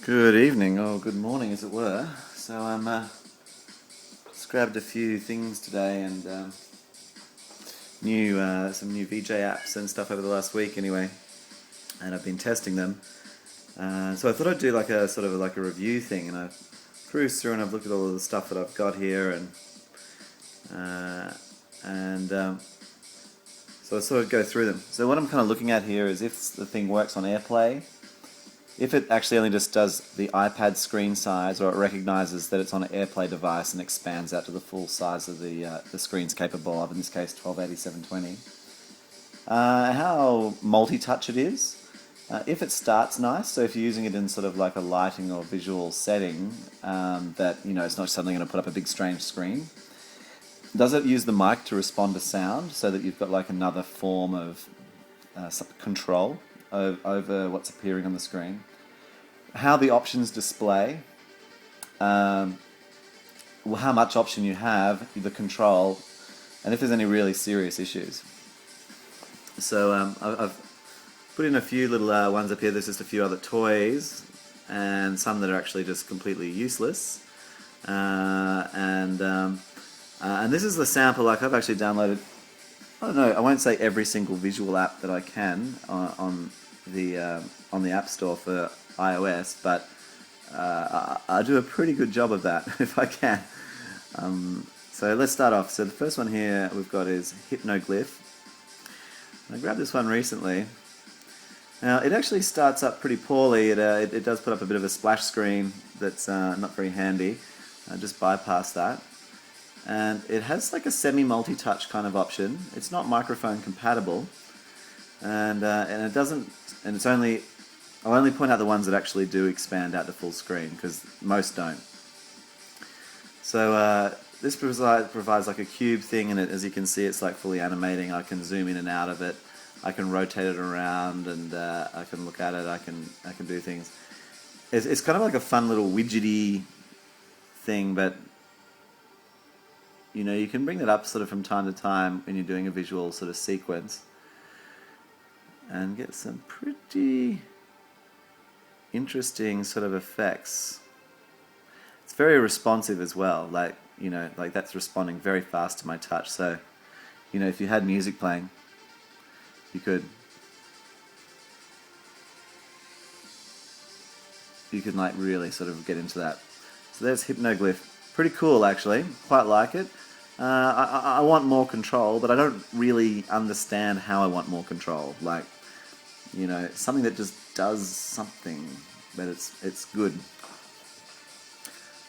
Good evening, or good morning as it were. So I'm just grabbed a few things today and some new VJ apps and stuff over the last week anyway, and I've been testing them. So I thought I'd do like a sort of like a review thing, and I cruised through and I've looked at all of the stuff that I've got here, and so I sort of go through them. So what I'm kind of looking at here is if the thing works on Airplay. If it actually only just does the iPad screen size, or it recognizes that it's on an Airplay device and expands out to the full size of the screen's capable of, in this case 1280-720. How multi-touch it is. If it starts nice, so if you're using it in sort of like a lighting or visual setting, that it's not suddenly going to put up a big strange screen. Does it use the mic to respond to sound, so that you've got like another form of control over what's appearing on the screen? How the options display, how much option you have, the control, and if there's any really serious issues. So I've put in a few little ones up here. There's just a few other toys and some that are actually just completely useless. And this is the sample. Like, I've actually downloaded, I don't know, I won't say every single visual app that I can on the App Store for iOS, but I do a pretty good job of that if I can. So let's start off. So the first one here we've got is Hypnoglyph. I grabbed this one recently. Now it actually starts up pretty poorly. It does put up a bit of a splash screen that's not very handy. I just bypass that. And it has like a semi-multi-touch kind of option. It's not microphone compatible, and it doesn't. And it's only. I'll only point out the ones that actually do expand out to full screen, because most don't. So this provides like a cube thing, and as you can see, it's like fully animating. I can zoom in and out of it. I can rotate it around, and I can look at it. I can do things. It's kind of like a fun little widgety thing, but you can bring that up sort of from time to time when you're doing a visual sort of sequence, and get some pretty interesting sort of effects. It's very responsive as well, like that's responding very fast to my touch. So if you had music playing, you could like really sort of get into that. So there's Hypnoglyph. Pretty cool, actually. Quite like it. I want more control, but I don't really understand how I want more control. Like, something that just does something, but it's good.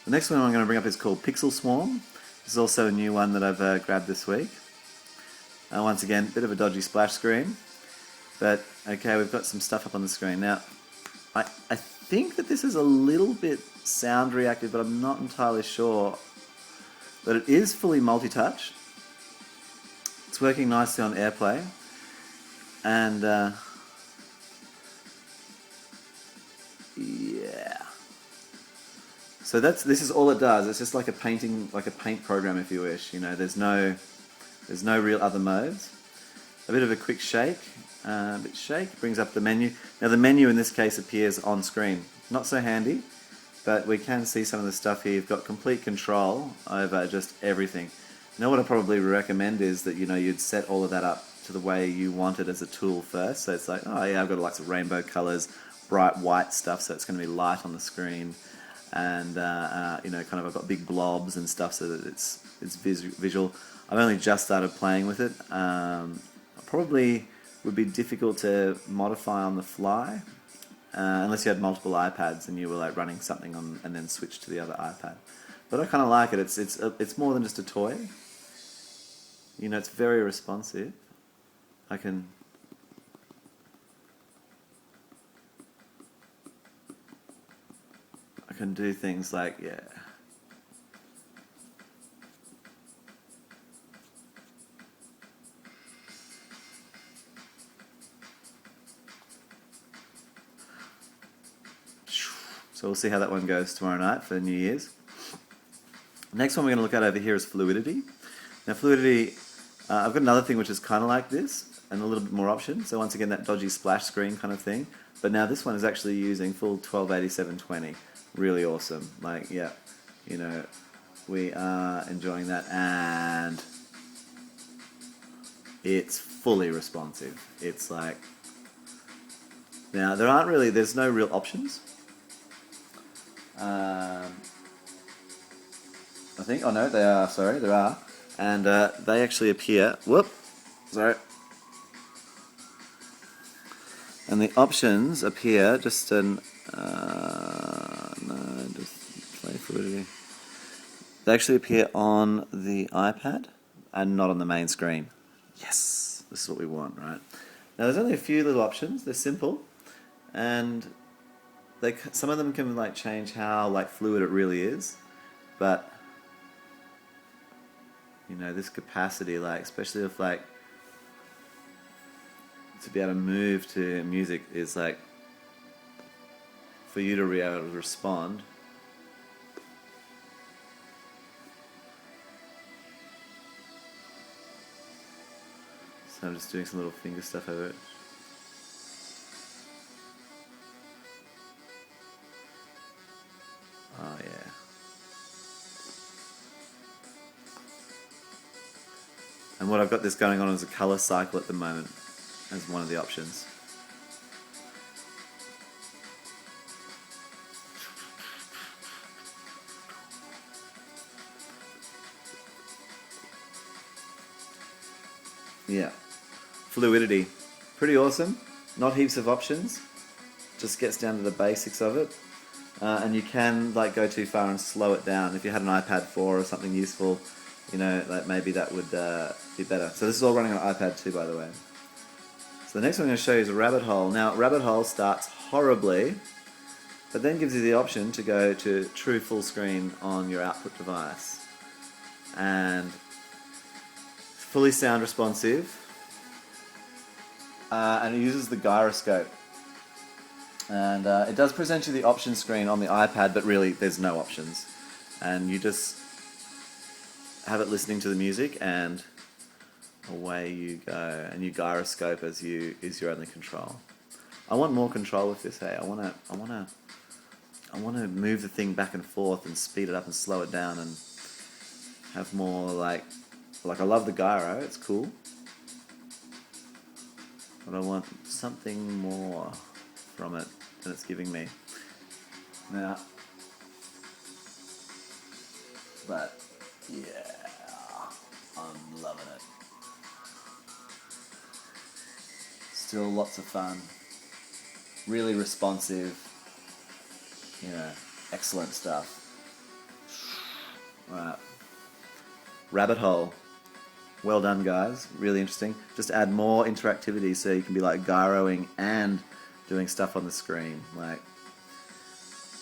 The next one I'm going to bring up is called Pixel Swarm. This is also a new one that I've grabbed this week. Once again, a bit of a dodgy splash screen, but okay, we've got some stuff up on the screen. Now, I think that this is a little bit sound reactive, but I'm not entirely sure. But it is fully multi-touch. It's working nicely on Airplay, and yeah. So this is all it does. It's just like a paint program, if you wish. There's no real other modes. A bit of a quick shake. Brings up the menu. Now the menu in this case appears on screen. Not so handy, but we can see some of the stuff here. You've got complete control over just everything. What I probably recommend is that you'd set all of that up to the way you want it as a tool first. So it's like, oh yeah, I've got lots of rainbow colors, bright white stuff, so it's going to be light on the screen, and kind of I've got big blobs and stuff, so that it's visual. I've only just started playing with it. Probably would be difficult to modify on the fly, unless you had multiple iPads and you were like running something on and then switch to the other iPad. But I kind of like it. It's more than just a toy. It's very responsive. I can do things like, yeah. So we'll see how that one goes tomorrow night for New Year's. Next one we're going to look at over here is Fluidity. Now Fluidity, I've got another thing which is kind of like this, and a little bit more options. So once again, that dodgy splash screen kind of thing. But now this one is actually using full 1280-720. Really awesome. Like, yeah, you know, we are enjoying that, and it's fully responsive. It's like, now there's no real options. I think, oh no, there are. And they actually appear, sorry. And the options appear just play Fluidity. They actually appear on the iPad and not on the main screen. Yes, this is what we want, right? Now there's only a few little options. They're simple, and some of them can like change how like fluid it really is, but you know, this capacity, like especially if like to be able to move to music is like for you to be able to respond. So I'm just doing some little finger stuff over it. Oh yeah. And what I've got this going on is a color cycle at the moment as one of the options. Yeah. Fluidity. Pretty awesome. Not heaps of options. Just gets down to the basics of it. And you can like go too far and slow it down. If you had an iPad 4 or something useful, you know, like maybe that would be better. So this is all running on iPad 2, by the way. So the next one I'm going to show you is a Rabbit Hole. Now, Rabbit Hole starts horribly, but then gives you the option to go to true full screen on your output device. And fully sound responsive. And it uses the gyroscope. And it does present you the option screen on the iPad, but really there's no options. And you just have it listening to the music, and away you go. And you gyroscope as is your only control. I want more control with this. Hey, I want to move the thing back and forth and speed it up and slow it down and have more like I love the gyro. It's cool, but I want something more from it than it's giving me now. But yeah, I'm loving it. Still lots of fun. Really responsive. You know, excellent stuff. Right. Rabbit Hole. Well done, guys. Really interesting. Just add more interactivity so you can be like gyroing and doing stuff on the screen. Like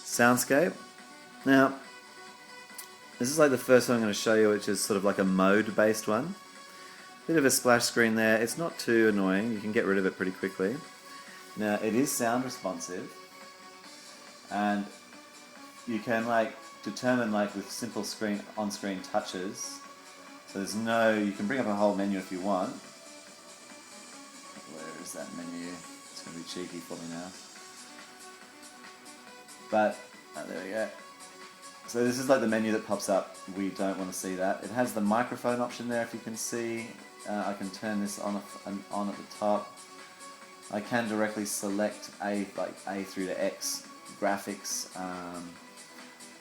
Soundscape. Now, this is like the first one I'm going to show you, which is sort of like a mode-based one. Bit of a splash screen there. It's not too annoying. You can get rid of it pretty quickly. Now, it is sound responsive, and you can like determine like with simple on-screen touches. So you can bring up a whole menu if you want. Where is that menu? It's going to be cheeky for me now. But, there we go. So this is like the menu that pops up. We don't want to see that. It has the microphone option there, if you can see. I can turn this on at the top. I can directly select A through to X graphics,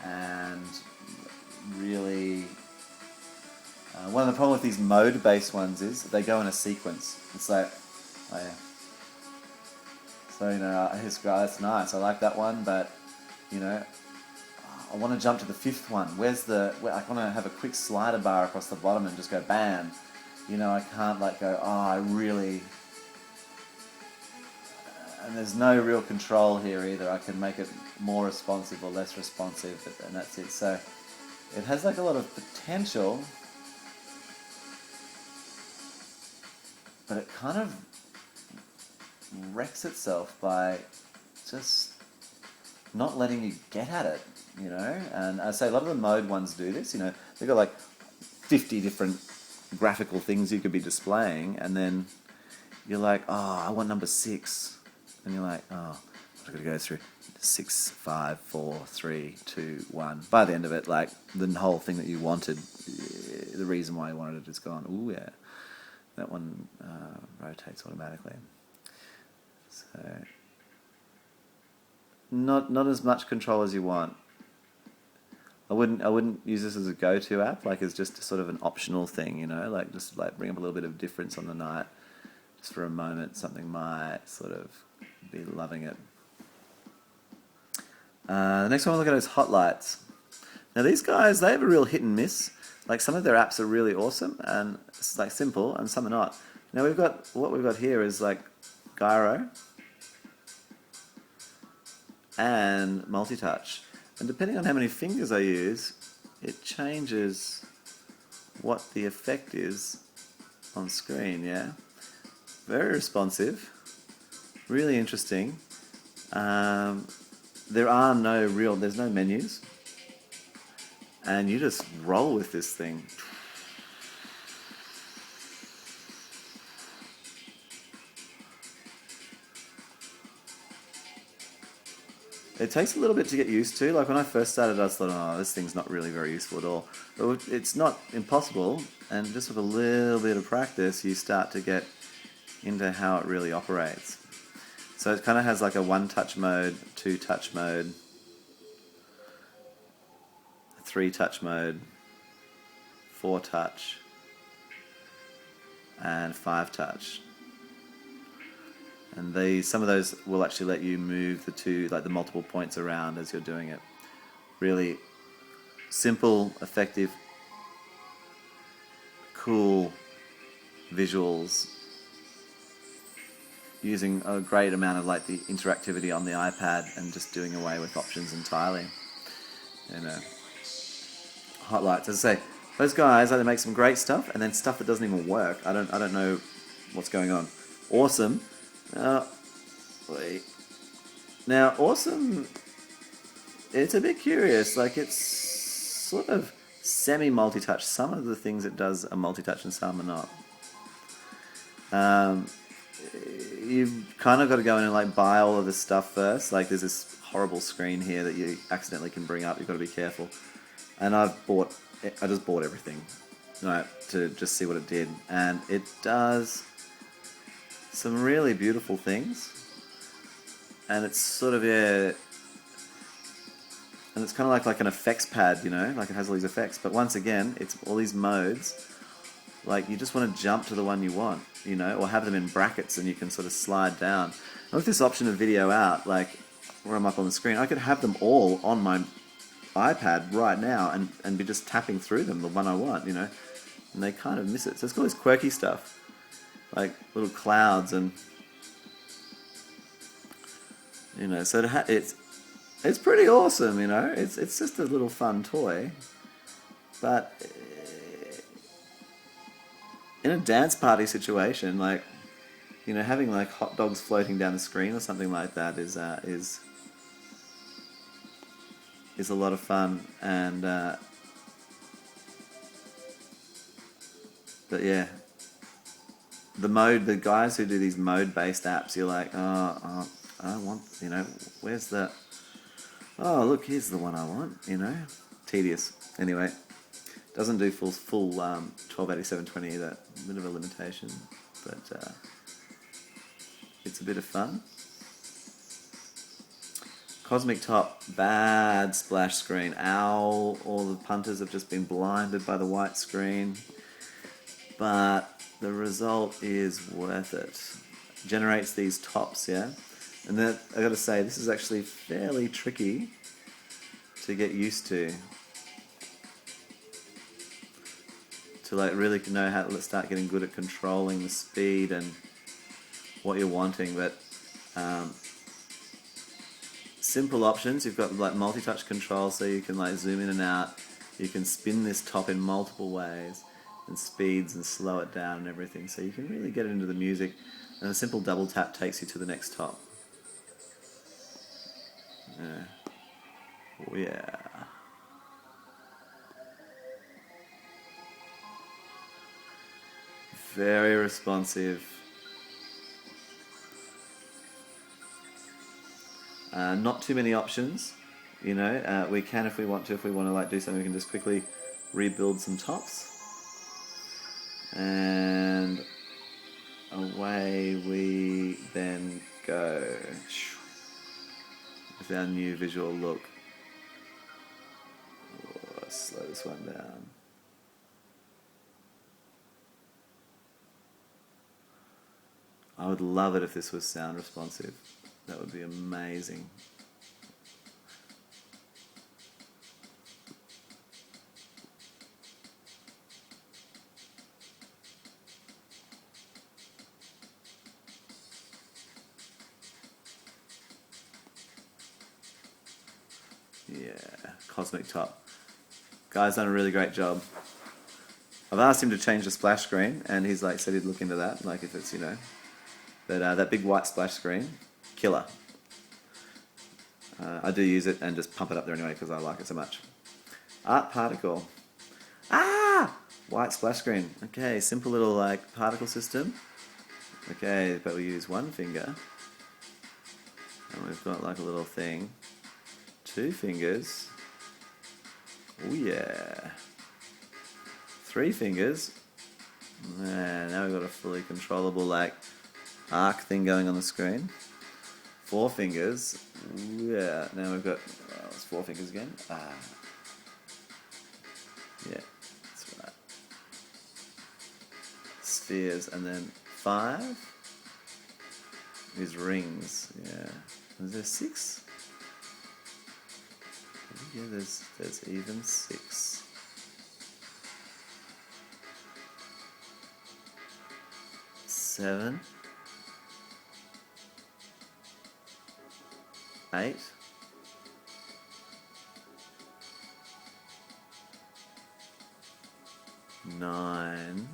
and really one of the problems with these mode-based ones is that they go in a sequence. It's like, oh yeah. So you know, that's nice. I like that one, but you know, I want to jump to the fifth one. I want to have a quick slider bar across the bottom and just go bam. You know, I can't like go, I really... And there's no real control here either. I can make it more responsive or less responsive, and that's it. So it has like a lot of potential, but it kind of wrecks itself by just not letting you get at it, you know? And I say a lot of the mode ones do this, you know, they've got like 50 different graphical things you could be displaying, and then you're like, oh, I want number 6. And you're like, oh, I've got to go through 6, 5, 4, 3, 2, 1. By the end of it, like the whole thing that you wanted, the reason why you wanted it is gone. Ooh, yeah. That one rotates automatically. So not as much control as you want. I wouldn't use this as a go-to app, like it's just sort of an optional thing, you know, like just like bring up a little bit of difference on the night, just for a moment. Something might sort of be loving it. The next one we'll look at is Hotlights. Now these guys, they have a real hit and miss. Like some of their apps are really awesome and it's like simple, and some are not. Now what we've got here is like Garo and multi-touch. And depending on how many fingers I use, it changes what the effect is on screen, yeah? Very responsive, really interesting. There's no menus. And you just roll with this thing. It takes a little bit to get used to. Like when I first started, I thought, oh, this thing's not really very useful at all. But it's not impossible, and just with a little bit of practice, you start to get into how it really operates. So it kind of has like a 1-touch mode, 2-touch mode, 3-touch mode, 4-touch, and 5-touch. And some of those will actually let you move the multiple points around as you're doing it. Really simple, effective, cool visuals using a great amount of like the interactivity on the iPad and just doing away with options entirely. You know, Hotlights, as I say, those guys either make some great stuff and then stuff that doesn't even work. I don't know what's going on. Awesome. Now, Awesome, it's a bit curious. Like, it's sort of semi-multi-touch. Some of the things it does are multi-touch and some are not. You've kind of got to go in and like buy all of this stuff first. Like, there's this horrible screen here that you accidentally can bring up. You've got to be careful. And I just bought everything, right, to just see what it did. And it does some really beautiful things, and it's sort of and it's kind of like an effects pad, you know, like it has all these effects, but once again, it's all these modes. Like you just want to jump to the one you want, you know, or have them in brackets and you can sort of slide down. And with this option of video out, like where I'm up on the screen, I could have them all on my iPad right now and be just tapping through them, the one I want, you know, and they kind of miss it. So it's got this quirky stuff, like little clouds, and you know, so it's pretty awesome, you know. It's just a little fun toy, but in a dance party situation, like, you know, having like hot dogs floating down the screen or something like that is a lot of fun, and but yeah. The guys who do these mode-based apps, you're like, oh, I want, you know, where's the, oh, look, here's the one I want, you know, tedious. Anyway, doesn't do full 128720 either, a bit of a limitation, but it's a bit of fun. Cosmic Top, bad splash screen. Ow, all the punters have just been blinded by the white screen, but the result is worth it. Generates these tops, yeah? And then I gotta say, this is actually fairly tricky to get used to like really know how to start getting good at controlling the speed and what you're wanting. But simple options. You've got like multi-touch control, so you can like zoom in and out. You can spin this top in multiple ways, and speeds and slow it down and everything, so you can really get into the music, and a simple double tap takes you to the next top. Oh yeah. Very responsive. Not too many options, you know. We can, if we want to like do something, we can just quickly rebuild some tops. And away we then go with our new visual look. Let's slow this one down. I would love it if this was sound responsive. That would be amazing. Yeah, Cosmic Top. Guy's done a really great job. I've asked him to change the splash screen, and he's like said he'd look into that, like if it's, you know. But that big white splash screen, killer. I do use it and just pump it up there anyway because I like it so much. Art particle. Ah! White splash screen. Okay, simple little like particle system. Okay, but we use one finger. And we've got like a little thing. 2 fingers. Oh yeah. 3 fingers. And now we've got a fully controllable like arc thing going on the screen. 4 fingers. Yeah, now we've got, it's 4 fingers again. Yeah, that's right. Spheres, and then 5. These rings, yeah. Is there 6? Yeah, there's even 6. 7. 8. 9.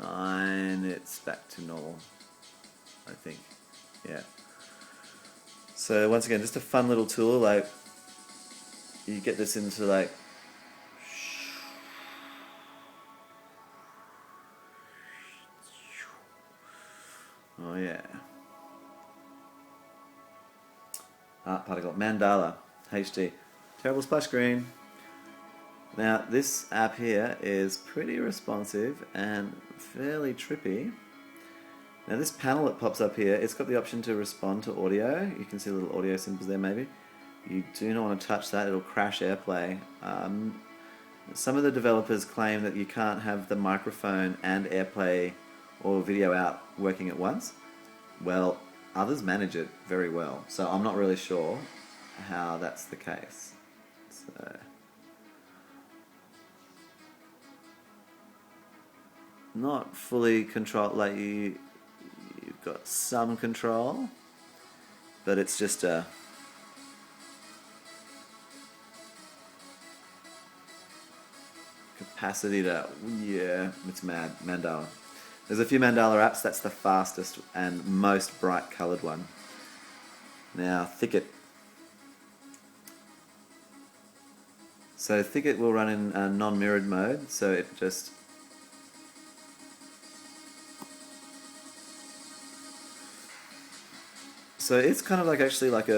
9. It's back to normal, I think. Yeah. So once again, just a fun little tool. Like you get this into like. Oh yeah. Art particle. Mandala. HD. Terrible splash screen. Now this app here is pretty responsive and fairly trippy. Now this panel that pops up here, it's got the option to respond to audio. You can see little audio symbols there maybe. You do not want to touch that, it'll crash Airplay. Some of the developers claim that you can't have the microphone and Airplay or video out working at once. Well, others manage it very well, so I'm not really sure how that's the case. So, not fully controlled, like you've got some control, but it's just a capacity to, yeah, it's mad. Mandala. There's a few Mandala apps, that's the fastest and most bright coloured one. Now, Thicket. So Thicket will run in non-mirrored mode, so it just... So it's kind of like actually like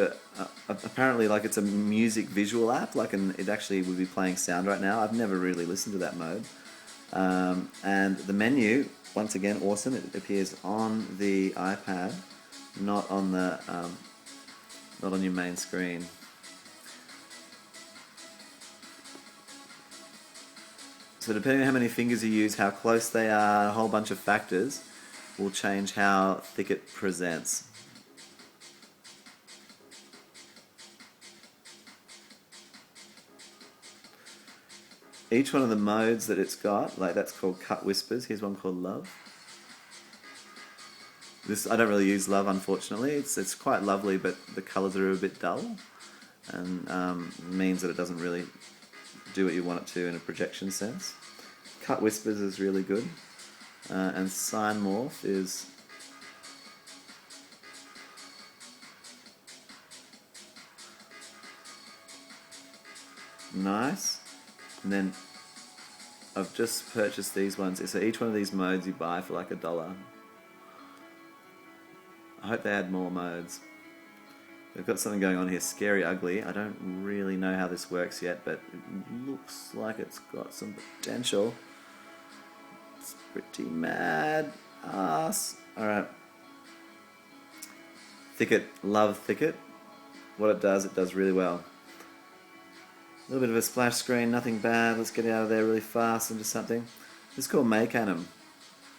apparently like it's a music visual app, like it actually would be playing sound right now. I've never really listened to that mode. And the menu, once again, awesome. It appears on the iPad, not on the not on your main screen. So depending on how many fingers you use, how close they are, a whole bunch of factors will change how Thicket presents. Each one of the modes that it's got, like that's called Cut Whispers. Here's one called Love. This, I don't really use Love, unfortunately. It's quite lovely, but the colours are a bit dull, and means that it doesn't really do what you want it to in a projection sense. Cut Whispers is really good, and Sine Morph is nice. And then I've just purchased these ones. So each one of these modes you buy for like $1. I hope they add more modes. We've got something going on here, scary ugly. I don't really know how this works yet, but it looks like it's got some potential. It's pretty mad ass. Alright. Thicket, love Thicket. What it does really well. A little bit of a splash screen, nothing bad. Let's get out of there really fast into something. This is called MakeAnim.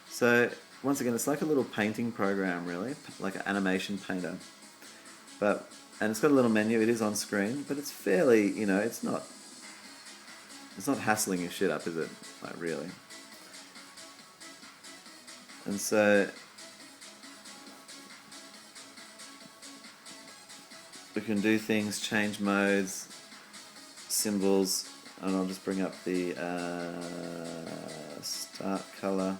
So, once again, it's like a little painting program, really, like an animation painter. And it's got a little menu. It is on screen, but it's fairly, you know, it's not hassling your shit up, is it? Like, really. And so we can do things, change modes, symbols, and I'll just bring up the start color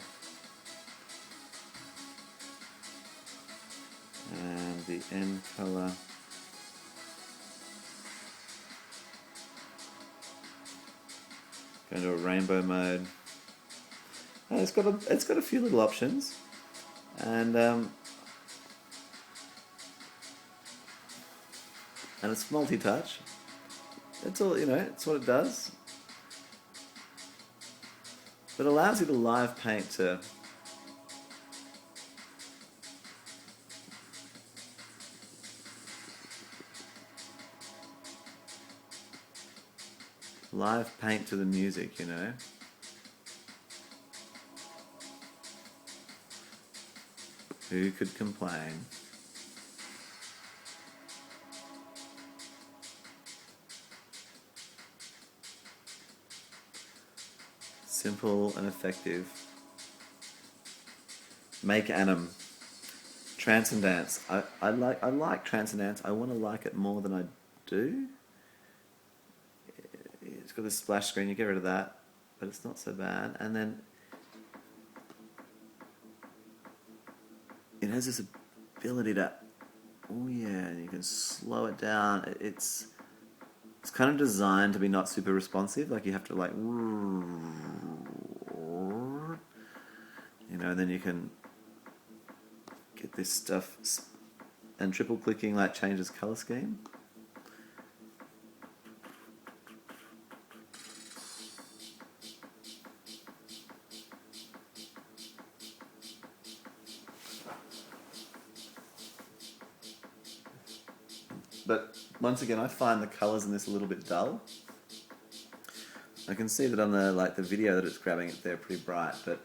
and the end color. Go into a rainbow mode. Oh, it's got a few little options, and it's multi-touch. That's all, you know. It's what it does. But it allows you to live paint to the music, you know. Who could complain? Simple and effective. MakeAnim. TranceNDance. I like TranceNDance. I want to like it more than I do. It's got this splash screen. You get rid of that, but it's not so bad. And then it has this ability to, oh yeah, you can slow it down. It's kind of designed to be not super responsive. Like you have to like, you know, and then you can get this stuff, and triple clicking like changes color scheme. But once again, I find the colors in this a little bit dull. I can see that on the video that it's grabbing it, they're pretty bright, but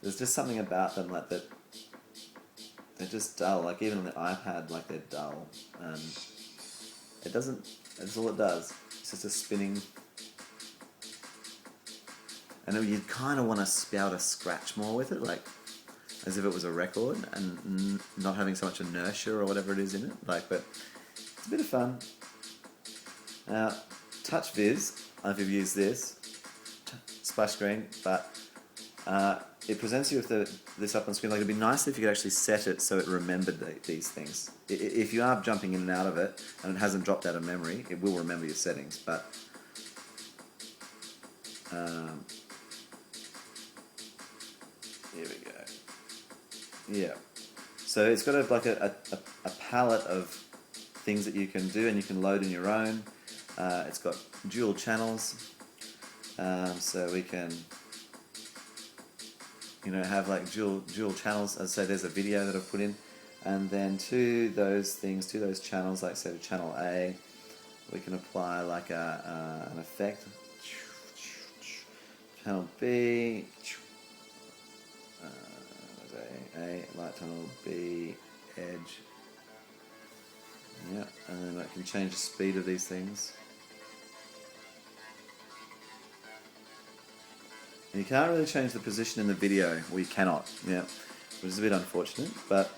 there's just something about them like that. They're just dull. Like even on the iPad, like they're dull, and it doesn't. That's all it does. It's just a spinning. And then you kind of want to be able to scratch more with it, like as if it was a record, and not having so much inertia or whatever it is in it. Like, but it's a bit of fun. Now, TouchViz, I don't know if you've used this, splash screen, but it presents you with this up on screen. Like, it'd be nice if you could actually set it so it remembered these things. If you are jumping in and out of it, and it hasn't dropped out of memory, it will remember your settings, but here we go. Yeah. So it's got a palette of things that you can do, and you can load in your own. It's got dual channels, so we can, you know, have like dual channels. As I say, there's a video that I've put in, and then to those channels, like say to channel A, we can apply like an effect. Channel B, A, light tunnel, B, edge. Yeah, and then I can change the speed of these things. And you can't really change the position in the video, or you cannot, yeah, which is a bit unfortunate, but,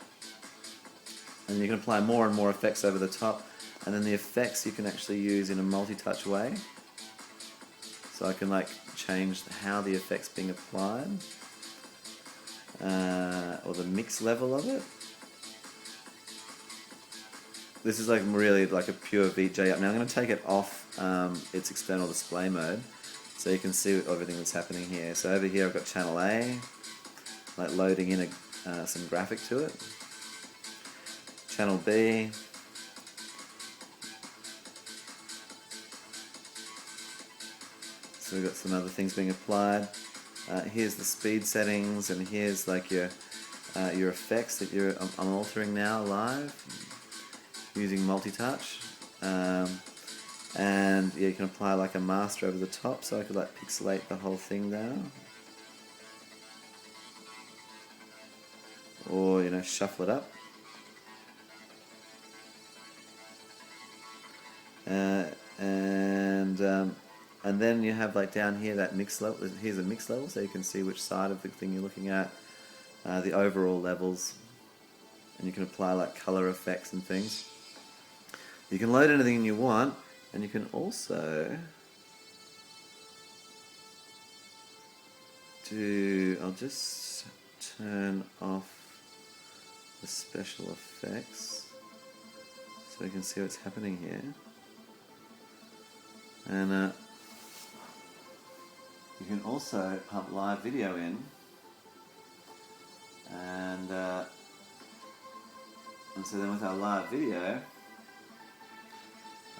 and you can apply more and more effects over the top, and then the effects you can actually use in a multi-touch way. So I can like change how the effect's being applied, or the mix level of it. This is like really like a pure VJ up. Now I'm going to take it off its external display mode, so you can see everything that's happening here. So over here I've got channel A, like loading in some graphic to it. Channel B, So we've got some other things being applied. Here's the speed settings, and here's like your effects that I'm altering now live using multi-touch. And yeah, you can apply like a master over the top, so I could like pixelate the whole thing there. Or, you know, shuffle it up. And then you have like down here that mix level. Here's a mix level, so you can see which side of the thing you're looking at, the overall levels, and you can apply like color effects and things. You can load anything you want, and you can also do. I'll just turn off the special effects so you can see what's happening here. And you can also pump live video in, and so then with our live video,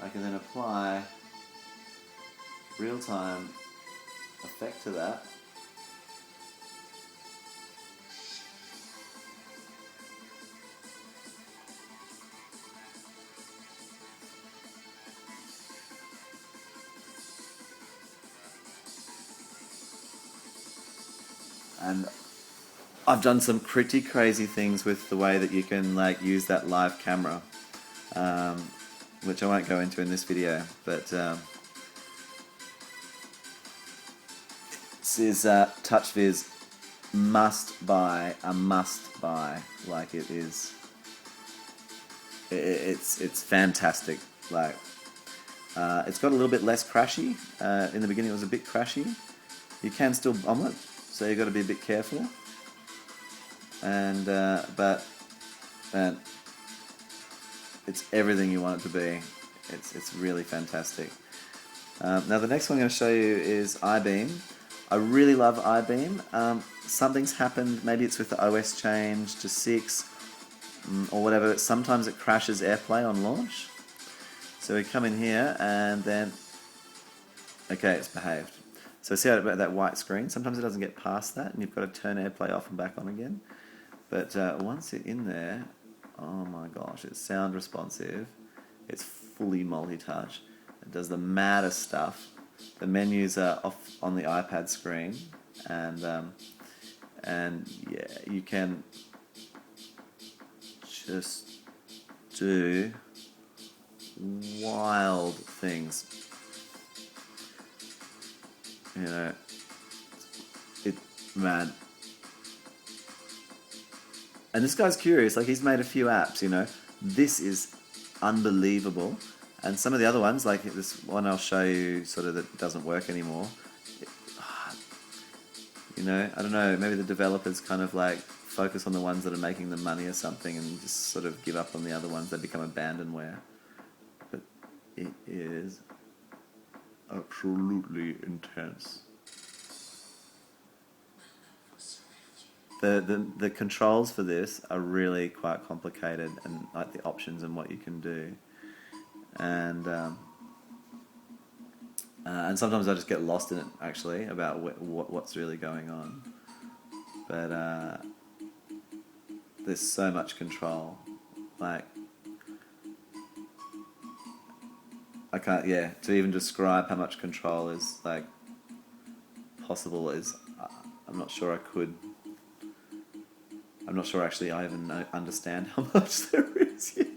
I can then apply real-time effect to that. And I've done some pretty crazy things with the way that you can like use that live camera, which I won't go into in this video, but this is TouchViz must buy, a must buy. Like it is, it's fantastic. Like it's got a little bit less crashy. In the beginning it was a bit crashy. You can still bomb it, so you've got to be a bit careful. And but man, it's everything you want it to be. It's really fantastic. Now the next one I'm going to show you is iBeam. I really love iBeam. Something's happened. Maybe it's with the OS change to 6 or whatever. Sometimes it crashes Airplay on launch. So we come in here and then okay, it's behaved. So see how about that white screen? Sometimes it doesn't get past that, and you've got to turn Airplay off and back on again. But once you're in there, oh my gosh, it's sound responsive. It's fully multi-touch. It does the maddest stuff. The menus are off on the iPad screen, and yeah, you can just do wild things. You know, man. And this guy's curious, like he's made a few apps, you know. This is unbelievable. And some of the other ones, like this one I'll show you sort of that doesn't work anymore. You know, I don't know, maybe the developers kind of like focus on the ones that are making them money or something and just sort of give up on the other ones. They become abandonware. But it is absolutely intense. The controls for this are really quite complicated, and like the options and what you can do, and sometimes I just get lost in it actually about what's really going on. But there's so much control, like I can't, yeah, to even describe how much control is like possible is I'm not sure I could. I'm not sure actually I even understand how much there is yet.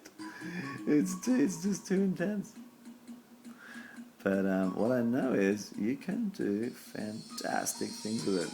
It's just too intense. But what I know is you can do fantastic things with it.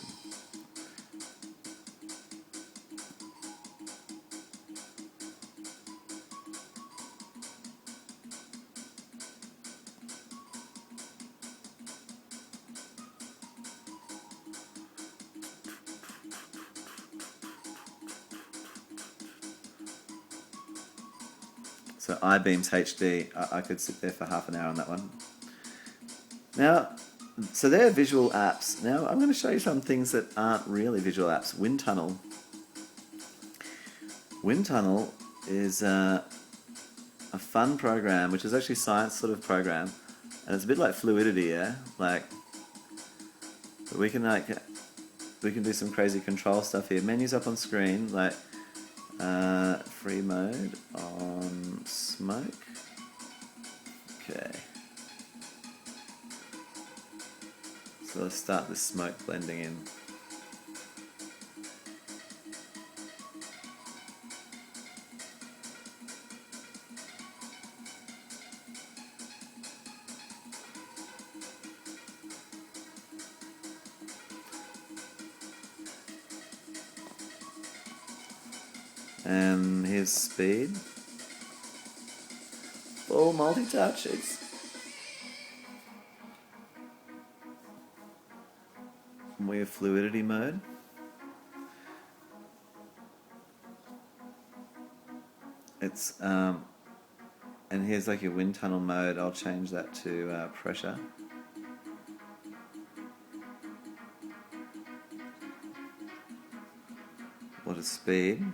So iBeams HD, I could sit there for half an hour on that one. Now, so they're visual apps. Now I'm going to show you some things that aren't really visual apps. Windtunnel. Windtunnel is a fun program, which is actually a science sort of program, and it's a bit like Fluidity, yeah? Like, But we can do some crazy control stuff here. Menus up on screen, like free mode on smoke. Okay. So let's start the smoke blending in. And here's speed. Full multi-touch. We have fluidity mode. And here's like your wind tunnel mode. I'll change that to pressure. What is speed?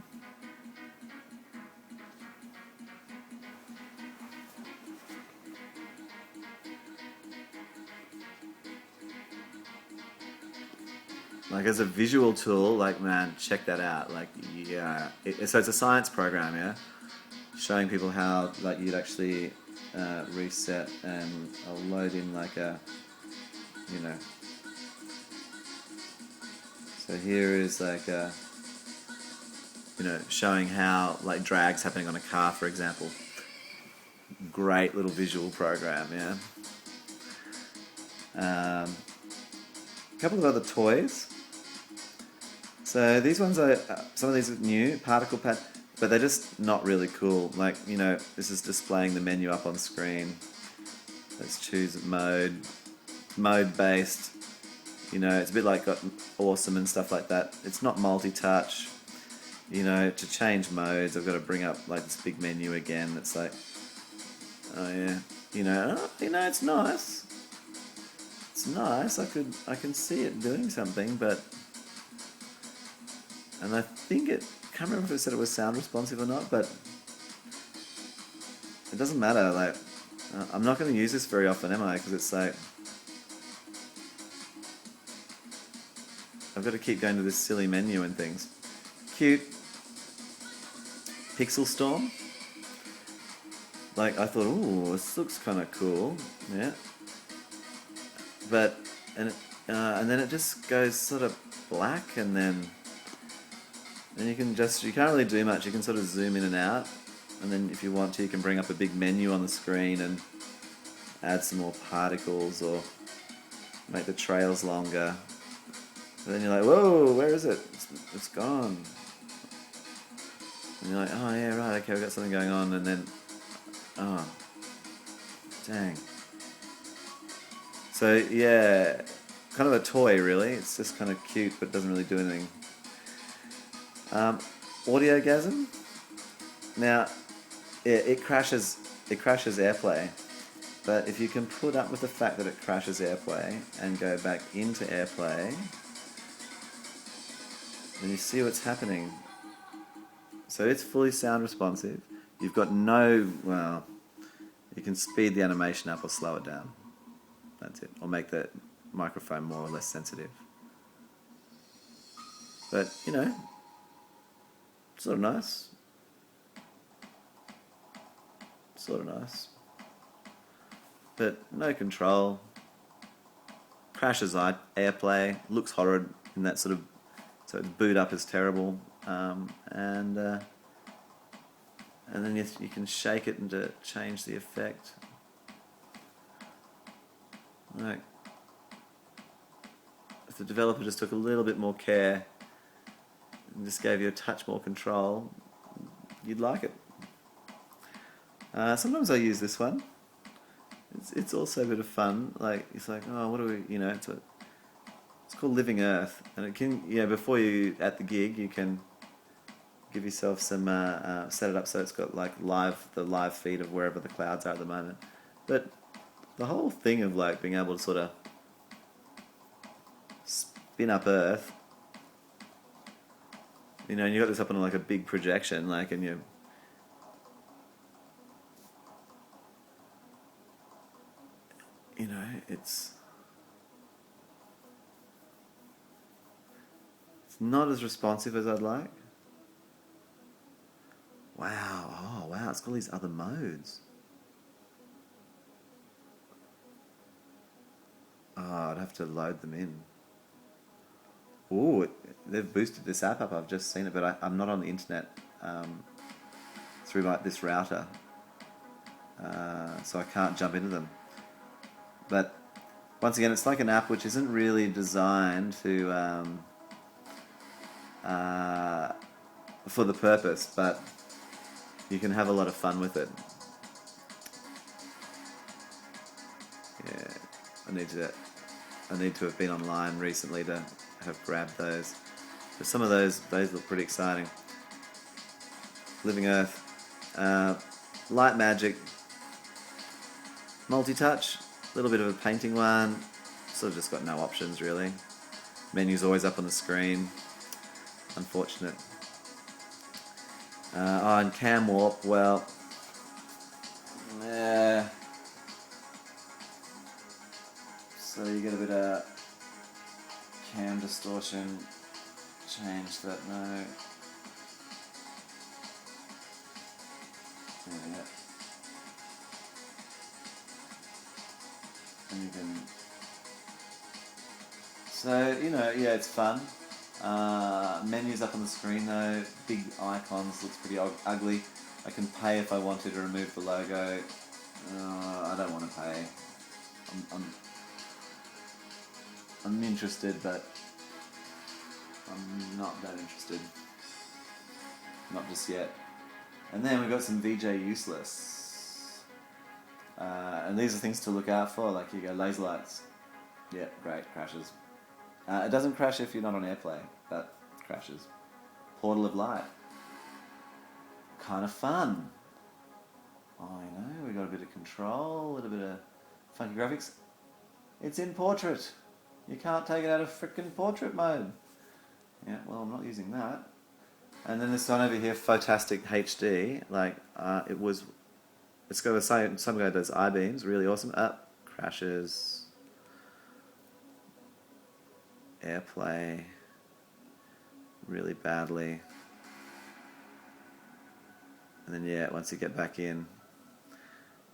Like as a visual tool, like man, check that out. Like yeah, so it's a science program, yeah, showing people how like you'd actually reset, and I'll load in like a, you know. So here is like a, you know, showing how like drag's happening on a car, for example. Great little visual program, yeah. A couple of other toys. So these ones are, some of these are new, particle pad, but they're just not really cool. Like, you know, this is displaying the menu up on screen. Let's choose mode based. You know, it's a bit like got awesome and stuff like that. It's not multi-touch. You know, to change modes, I've got to bring up like this big menu again. It's like, oh yeah, you know, it's nice. It's nice. I can see it doing something, but. And I think I can't remember if it said it was sound responsive or not, but it doesn't matter. Like, I'm not going to use this very often, am I? Because it's like, I've got to keep going to this silly menu and things. Cute. Pixel Storm. Like, I thought, ooh, this looks kind of cool. Yeah. But, and then it just goes sort of black, and then you can't really do much. You can sort of zoom in and out, and then if you want to, you can bring up a big menu on the screen and add some more particles or make the trails longer. But then you're like, whoa, where is it? It's gone. And you're like, oh yeah, right, okay, we've got something going on, and then, oh, dang. So yeah, kind of a toy really. It's just kind of cute, but doesn't really do anything. AudioGasm. Now, it crashes Airplay, but if you can put up with the fact that it crashes Airplay and go back into Airplay, then you see what's happening. So it's fully sound responsive. You've got well, you can speed the animation up or slow it down. That's it. Or make the microphone more or less sensitive. But, you know, sort of nice. Sort of nice. But no control. Crashes Airplay. Looks horrid in that sort of... So its boot up is terrible. And then you can shake it and to change the effect. Like, if the developer just took a little bit more care and just gave you a touch more control, you'd like it. Sometimes I use this one. It's also a bit of fun. Like, it's like, oh, what do we, you know, it's called Living Earth, and it can, you know, before you at the gig, you can give yourself some set it up so it's got like the live feed of wherever the clouds are at the moment. But the whole thing of like being able to sort of spin up Earth, you know, and you got this up on like a big projection, like, and you know, it's not as responsive as I'd like. Wow, oh wow, it's got all these other modes. Oh, I'd have to load them in. Ooh, they've boosted this app up, I've just seen it, but I'm not on the internet through this router, so I can't jump into them. But once again, it's like an app which isn't really designed to for the purpose, but you can have a lot of fun with it. Yeah, I need to have been online recently to have grabbed those. But some of those look pretty exciting. Living Earth, Light Magic, multi-touch, a little bit of a painting one. Sort of just got no options really. Menu's always up on the screen. Unfortunate. And CamWarp, well, yeah. So you get a bit of cam distortion. Change that, no. Yeah. And you can. So yeah, it's fun. Menus up on the screen though, big icons, looks pretty ugly. I can pay if I wanted to remove the logo. I don't want to pay. I'm interested, but I'm not that interested. Not just yet. And then we've got some VJ useless. And these are things to look out for, like you go laser lights. Yeah, great, crashes. It doesn't crash if you're not on Airplay, but it crashes. Portal of Light. Kind of fun. I know, we got a bit of control, a little bit of funky graphics. It's in portrait. You can't take it out of frickin' portrait mode. Yeah, well, I'm not using that. And then this one over here, Photastic HD, like it's got some guy does iBeams, really awesome. Crashes. Airplay really badly, and then yeah, once you get back in,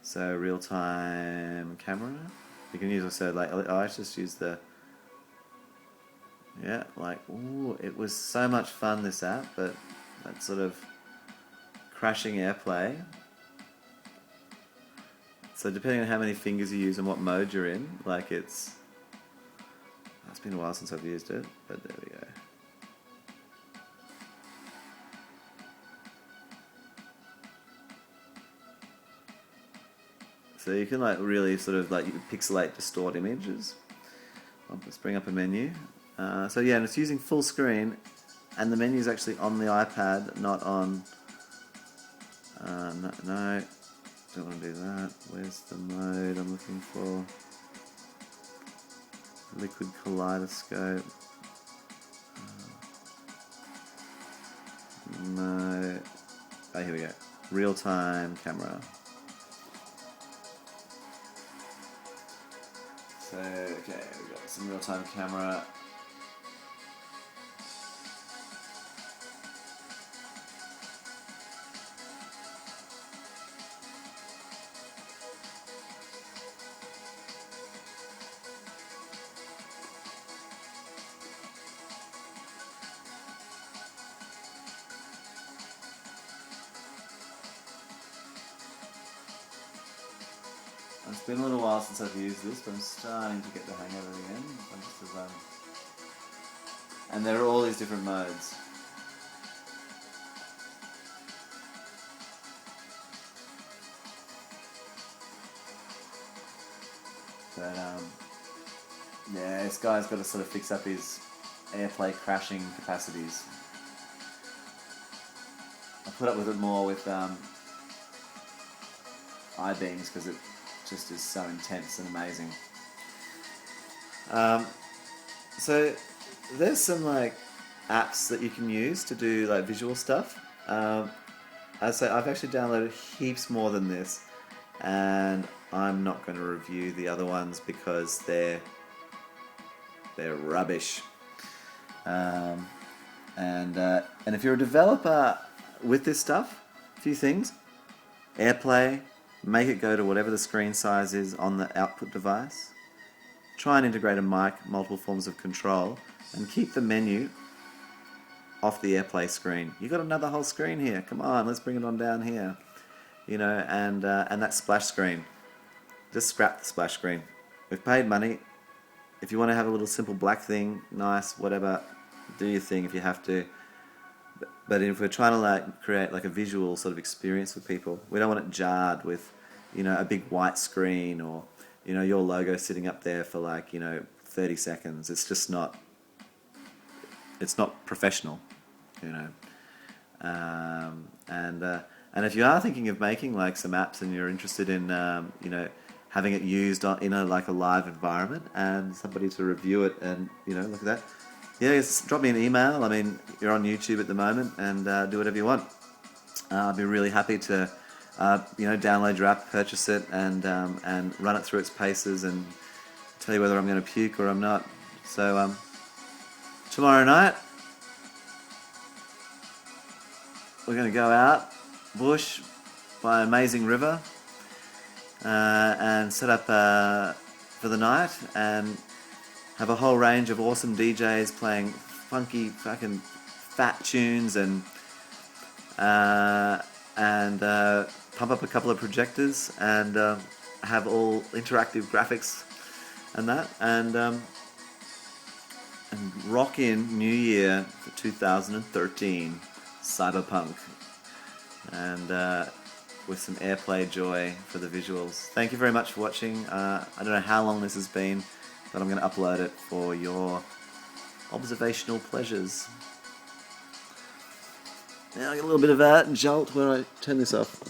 so real-time camera you can use also, like I just use the ooh, it was so much fun, this app, but that sort of crashing Airplay. So depending on how many fingers you use and what mode you're in, like it's been a while since I've used it, but there we go. So you can like really sort of like you can pixelate, distort images. I'll just bring up a menu. So yeah, and it's using full screen, and the menu is actually on the iPad, not on. No, don't want to do that. Where's the mode I'm looking for? Liquid kaleidoscope. No. Oh, here we go. Real-time camera. So, okay, we've got some real-time camera. It's been a little while since I've used this, but I'm starting to get the hang of it again. And there are all these different modes. But yeah, this guy's got to sort of fix up his Airplay crashing capacities. I put up with it more with iBeams because it just is so intense and amazing. So there's some like apps that you can use to do like visual stuff. I've actually downloaded heaps more than this, and I'm not going to review the other ones because they're rubbish. And if you're a developer with this stuff, a few things: Airplay, make it go to whatever the screen size is on the output device. Try and integrate a mic, multiple forms of control, and keep the menu off the Airplay screen. You've got another whole screen here. Come on, let's bring it on down here. You know, and that splash screen. Just scrap the splash screen. We've paid money. If you want to have a little simple black thing, nice, whatever, do your thing if you have to. But if we're trying to like create like a visual sort of experience with people, we don't want it jarred with, you know, a big white screen or, you know, your logo sitting up there for like, you know, 30 seconds. It's just not, it's not professional, you know. And if you are thinking of making like some apps and you're interested in, you know, having it used in a like a live environment and somebody to review it and, you know, look at that. Yeah, just drop me an email. I mean, you're on YouTube at the moment, and do whatever you want. I'd be really happy to, you know, download your app, purchase it, and run it through its paces, and tell you whether I'm going to puke or I'm not. So tomorrow night, we're going to go out bush by an amazing river and set up for the night and have a whole range of awesome DJs playing funky fucking fat tunes and pump up a couple of projectors and have all interactive graphics and that and rock in New Year for 2013 cyberpunk and with some Airplay joy for the visuals. Thank you very much for watching. I don't know how long this has been, but I'm going to upload it for your observational pleasures. Now I get a little bit of a jolt when I turn this off.